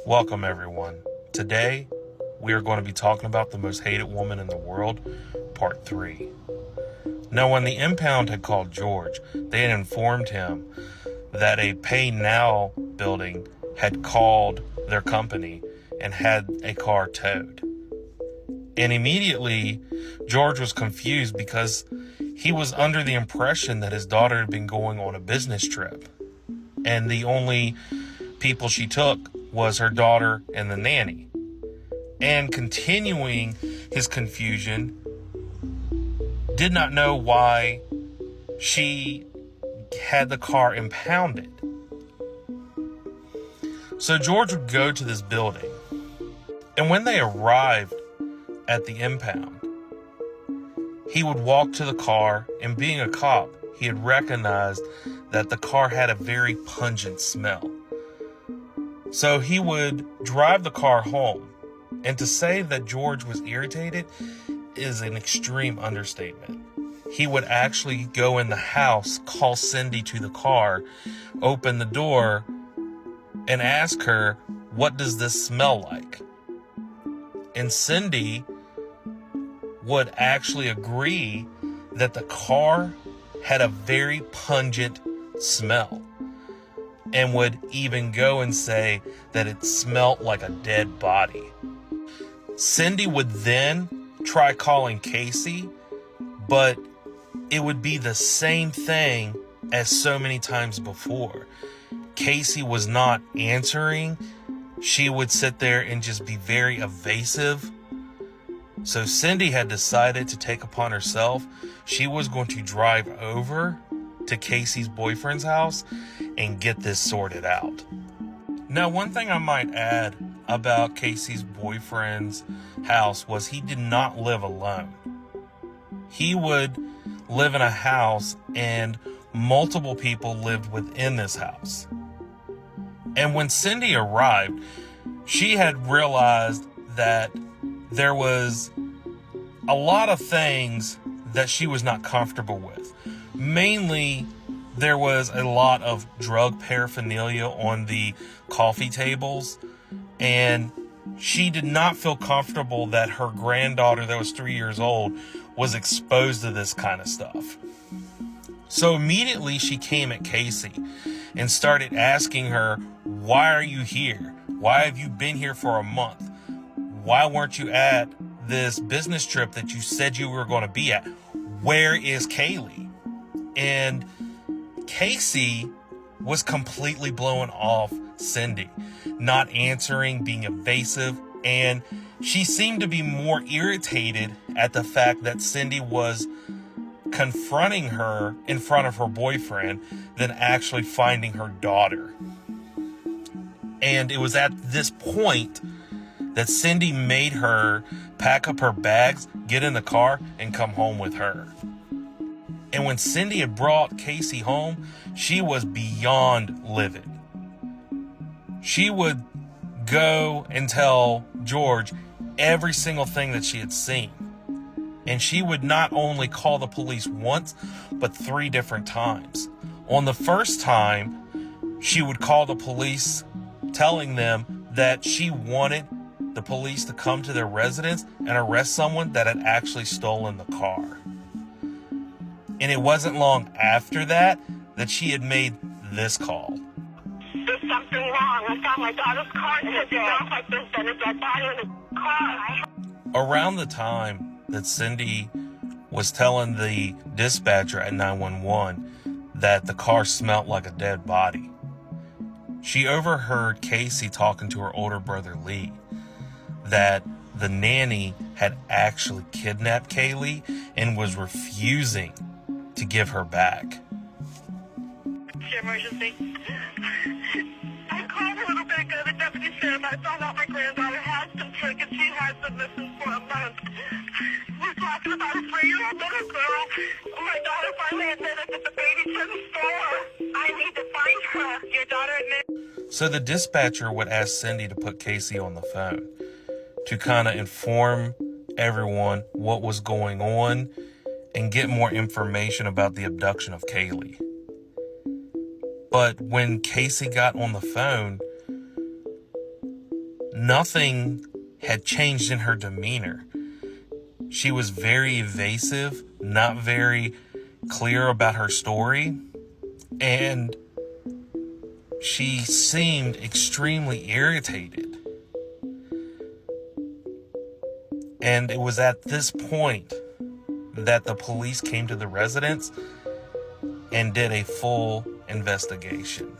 Welcome, everyone. Today, we are going to be talking about The Most Hated Woman in the World, Part 3. Now, when the impound had called George, they had informed him that a Pay Now building had called their company and had a car towed. And immediately, George was confused because he was under the impression that his daughter had been going on a business trip. And the only people she took was her daughter and the nanny. And continuing his confusion, did not know why she had the car impounded. So George would go to this building, and when they arrived at the impound, he would walk to the car, and being a cop, he had recognized that the car had a very pungent smell. So he would drive the car home. And to say that George was irritated is an extreme understatement. He would actually go in the house, call Cindy to the car, open the door, and ask her, "What does this smell like?" And Cindy would actually agree that the car had a very pungent smell, and would even go and say that it smelled like a dead body. Cindy would then try calling Casey, but it would be the same thing as so many times before. Casey was not answering. She would sit there and just be very evasive. So Cindy had decided to take upon herself. She was going to drive over to Casey's boyfriend's house and get this sorted out. Now, one thing I might add about Casey's boyfriend's house was he did not live alone. He would live in a house and multiple people lived within this house. And when Cindy arrived, she had realized that there was a lot of things that she was not comfortable with. Mainly, there was a lot of drug paraphernalia on the coffee tables, and she did not feel comfortable that her granddaughter that was 3 years old was exposed to this kind of stuff. So immediately she came at Casey and started asking her, "Why are you here? Why have you been here for a month? Why weren't you at this business trip that you said you were going to be at? Where is Kaylee?" And Casey was completely blowing off Cindy, not answering, being evasive, and she seemed to be more irritated at the fact that Cindy was confronting her in front of her boyfriend than actually finding her daughter. And it was at this point that Cindy made her pack up her bags, get in the car, and come home with her. And when Cindy had brought Casey home, she was beyond livid. She would go and tell George every single thing that she had seen. And she would not only call the police once, but 3 different times. On the first time, she would call the police telling them that she wanted the police to come to their residence and arrest someone that had actually stolen the car. And it wasn't long after that she had made this call. "There's something wrong. I found my daughter's car today. It sounds like there's been a dead body in the car." Around the time that Cindy was telling the dispatcher at 911 that the car smelled like a dead body, she overheard Casey talking to her older brother Lee that the nanny had actually kidnapped Kaylee and was refusing to give her back. "Emergency. I called a little bit ago, the deputy sheriff. I found out my granddaughter has been taken. She has been missing for a month. We're talking about a 3-year-old little girl. My daughter finally admitted that the baby's in the store. I need to find her. Your daughter admitted." So the dispatcher would ask Cindy to put Casey on the phone to kind of inform everyone what was going on and get more information about the abduction of Kaylee. But when Casey got on the phone, nothing had changed in her demeanor. She was very evasive, not very clear about her story, and she seemed extremely irritated. And it was at this point that the police came to the residence and did a full investigation.